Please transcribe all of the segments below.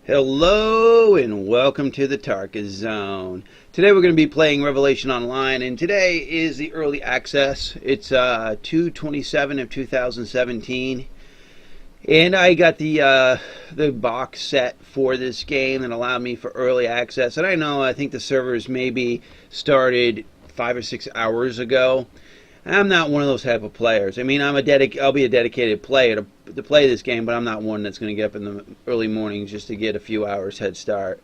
Hello and welcome to the Tarkis Zone. Today we're going to be playing Revelation Online, and today is the early access. It's 2/27 of 2017, and I got the box set for this game that allowed me for early access. And I think the servers maybe started 5 or 6 hours ago. I'm not one of those type of players. I mean, I'll be a dedicated player to play this game, but I'm not one that's going to get up in the early mornings just to get a few hours head start.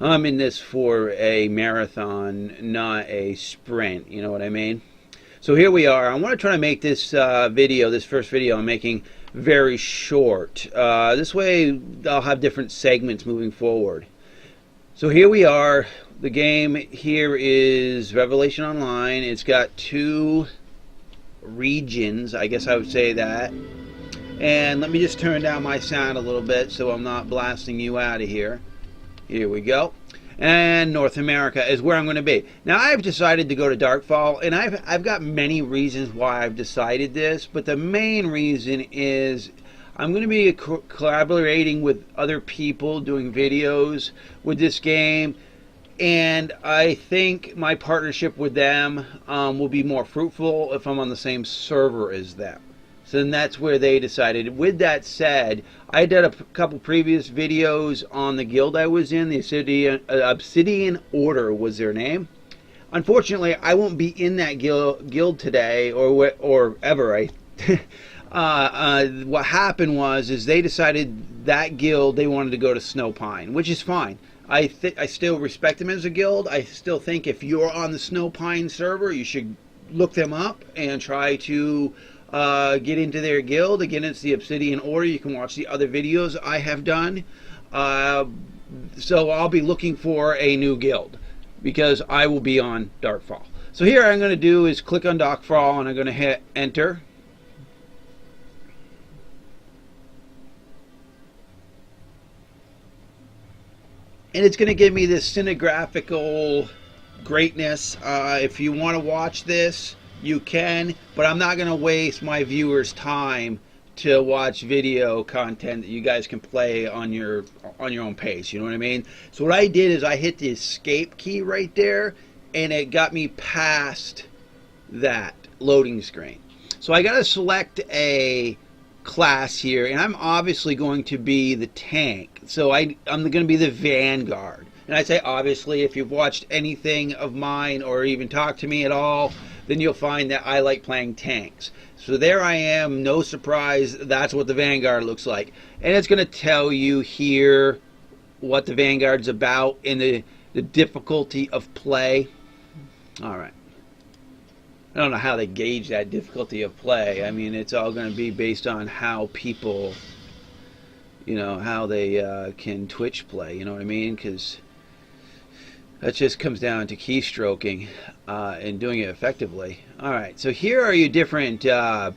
I'm in this for a marathon, not a sprint. You know what I mean? So here we are. I want to try to make this this first video I'm making, very short. This way I'll have different segments moving forward. So here we are. The game here is Revelation Online. It's got two regions, I guess I would say that. And let me just turn down my sound a little bit so I'm not blasting you out of here. Here we go. And North America is where I'm going to be. Now I've decided to go to Darkfall, and I've got many reasons why I've decided this, but the main reason is I'm going to be collaborating with other people doing videos with this game. And I think my partnership with them will be more fruitful if I'm on the same server as them. So then that's where they decided. With that said, I did a couple previous videos on the guild I was in. The Obsidian Order was their name. Unfortunately, I won't be in that guild today or ever. What happened was they decided that guild they wanted to go to Snowpine, which is fine. I still respect them as a guild. I still think if you're on the Snowpine server, you should look them up and try to get into their guild. Again, it's the Obsidian Order. You can watch the other videos I have done. So I'll be looking for a new guild because I will be on Darkfall. So here I'm going to do is click on Darkfall, and I'm going to hit enter. And it's going to give me this cinegraphical greatness. If you want to watch this, you can, but I'm not going to waste my viewers' time to watch video content that you guys can play on your own pace. You know what I mean? So what I did is I hit the escape key right there, and it got me past that loading screen. So I got to select a class here, and I'm obviously going to be the tank. So I'm going to be the Vanguard. And I say obviously, if you've watched anything of mine or even talked to me at all, then you'll find that I like playing tanks. So there I am, no surprise, that's what the Vanguard looks like. And it's going to tell you here what the Vanguard's about and the difficulty of play. Alright. I don't know how they gauge that difficulty of play. I mean, it's all going to be based on how people, how they can Twitch play, you know what I mean? Because that just comes down to keystroking and doing it effectively. Alright, so here are your different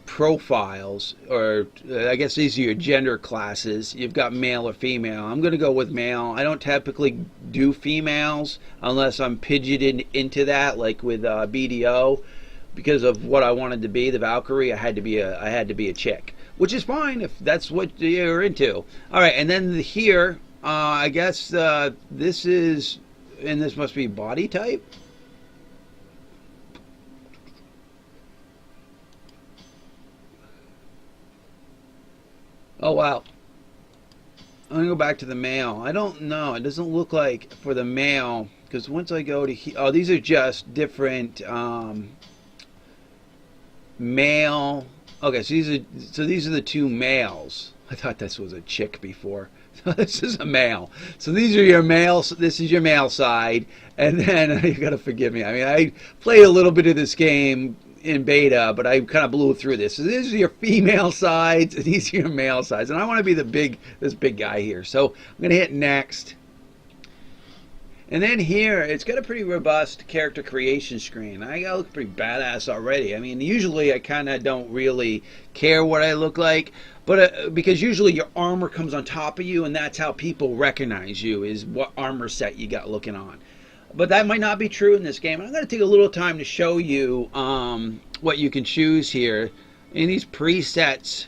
profiles, or I guess these are your gender classes. You've got male or female. I'm going to go with male. I don't typically do females unless I'm pigeoned into that, like with BDO. Because of what I wanted to be, the Valkyrie, I had to be a chick, which is fine if that's what you're into. All right, and then here, I guess this is, and this must be body type. Oh wow. I'm gonna go back to the male. I don't know. It doesn't look like for the male, because once I go to these are just different. Male. Okay, so these are the two males. I thought this was a chick before. This is a male. So these are your males. This is your male side, and then you gotta forgive me. I mean, I played a little bit of this game in beta, but I kind of blew through this. So these are your female sides, and these are your male sides, and I want to be this big guy here. So I'm gonna hit next. And then here, it's got a pretty robust character creation screen. I look pretty badass already. I mean, usually I kind of don't really care what I look like, but because usually your armor comes on top of you, and that's how people recognize you, is what armor set you got looking on. But that might not be true in this game. I'm going to take a little time to show you what you can choose here. In these presets,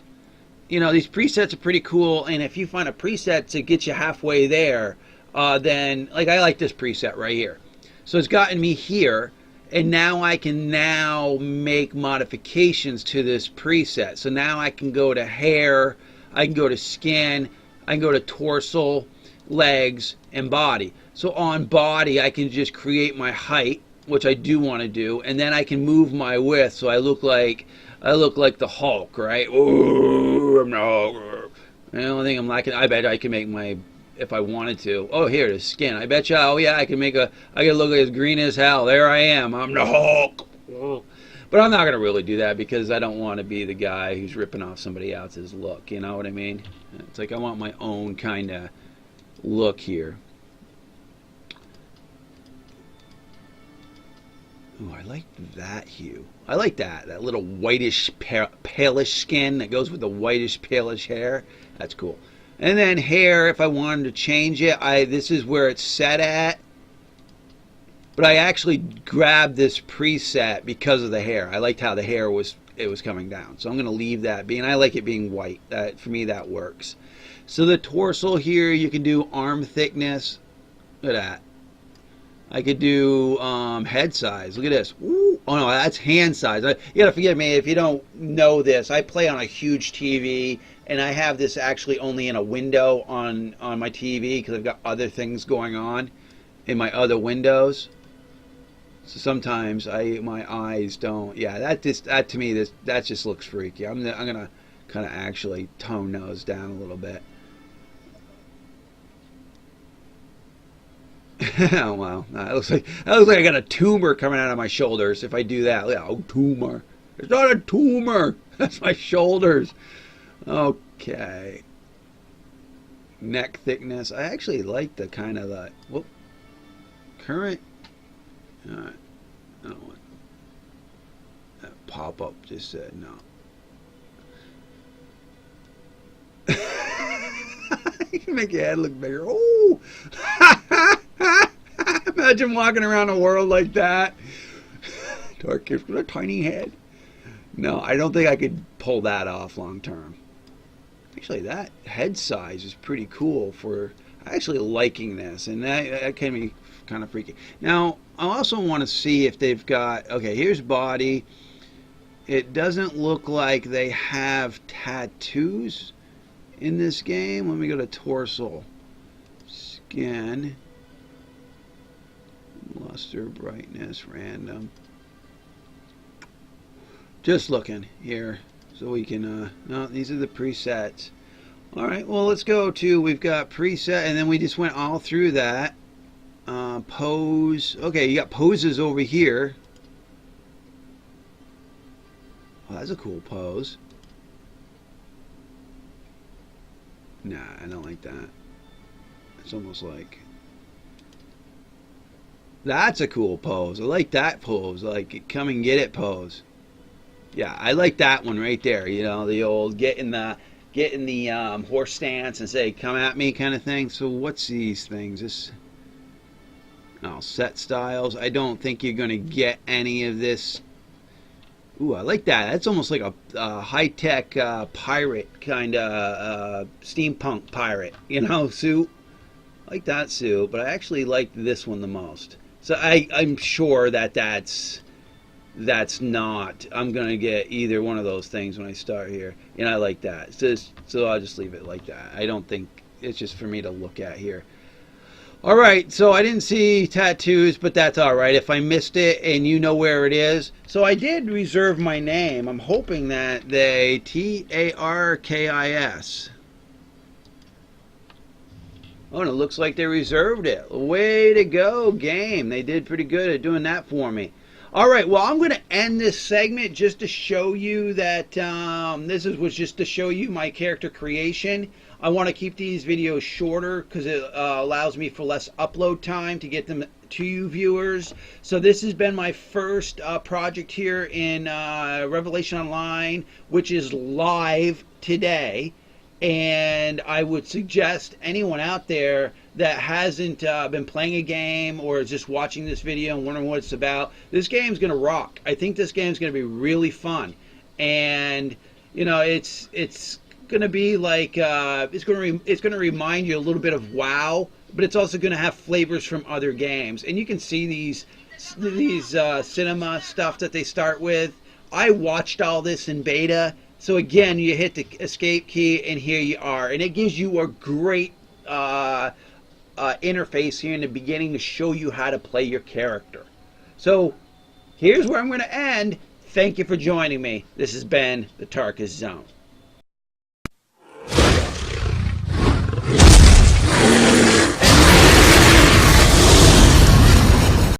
you know, these presets are pretty cool, and if you find a preset to get you halfway there, then, like, I like this preset right here. So it's gotten me here, and now I can now make modifications to this preset. So now I can go to hair, I can go to skin, I can go to torso, legs, and body. So on body, I can just create my height, which I do want to do, and then I can move my width so I look like the Hulk, right? Ooh, I'm the Hulk. The only thing I'm lacking, I bet I can make my, if I wanted to. Oh, here it is, skin. I bet you, oh yeah, I can look like as green as hell. There I am. I'm the Hulk. But I'm not gonna really do that because I don't want to be the guy who's ripping off somebody else's look. You know what I mean? It's like I want my own kind of look here. Ooh, I like that hue. I like that little whitish, palish skin that goes with the whitish, palish hair. That's cool. And then hair, if I wanted to change it, this is where it's set at. But I actually grabbed this preset because of the hair. I liked how the hair was coming down. So I'm going to leave that being. I like it being white. For me, that works. So the torso here, you can do arm thickness. Look at that. I could do head size. Look at this. Ooh. Oh no, that's hand size. You gotta forgive me if you don't know this. I play on a huge TV, and I have this actually only in a window on my TV because I've got other things going on in my other windows. So sometimes my eyes don't. Yeah, that to me that just looks freaky. I'm gonna kind of actually tone those down a little bit. Oh wow, that looks like I got a tumor coming out of my shoulders if I do that. Oh, tumor! It's not a tumor. That's my shoulders. Okay. Neck thickness. I actually like the kind of the current. I don't want that pop up. Just said no. You can make your head look bigger. Oh. Imagine walking around the world like that. Tarkis with a tiny head. No, I don't think I could pull that off long term. Actually, that head size is pretty cool for actually liking this, and that can be kind of freaky. Now, I also want to see if they've got, okay, here's body. It doesn't look like they have tattoos in this game. Let me go to torso. Skin. Luster, brightness, random. Just looking here so we can, no, these are the presets. Alright, well let's go to, we've got preset, and then we just went all through that. Pose, okay, you got poses over here. Oh, that's a cool pose. Nah, I don't like that. It's almost like, that's a cool pose. I like that pose, like come and get it pose. Yeah, I like that one right there. You know, the old get in the horse stance and say come at me kind of thing. So what's these things? This, oh, set styles. I don't think you're gonna get any of this. Ooh, I like that. That's almost like a high-tech pirate kind of steampunk pirate, you know, suit. I like that suit, but I actually like this one the most. So I'm sure that's not, I'm going to get either one of those things when I start here. And I like that. So I'll just leave it like that. I don't think, it's just for me to look at here. Alright, so I didn't see tattoos, but that's alright. If I missed it and you know where it is. So I did reserve my name. I'm hoping that they, Tarkis. Oh, and it looks like they reserved it. Way to go, game. They did pretty good at doing that for me. Alright, well, I'm going to end this segment just to show you that was just to show you my character creation. I want to keep these videos shorter because it allows me for less upload time to get them to you viewers. So this has been my first project here in Revelation Online, which is live today. And I would suggest anyone out there that hasn't been playing a game or is just watching this video and wondering what it's about, this game's going to rock. I think this game's going to be really fun. And, you know, it's going to be like it's going to remind you a little bit of WoW, but it's also going to have flavors from other games. And you can see these cinema stuff that they start with. I watched all this in beta. So again, you hit the escape key, and here you are. And it gives you a great interface here in the beginning to show you how to play your character. So here's where I'm going to end. Thank you for joining me. This has been the Tarkis Zone.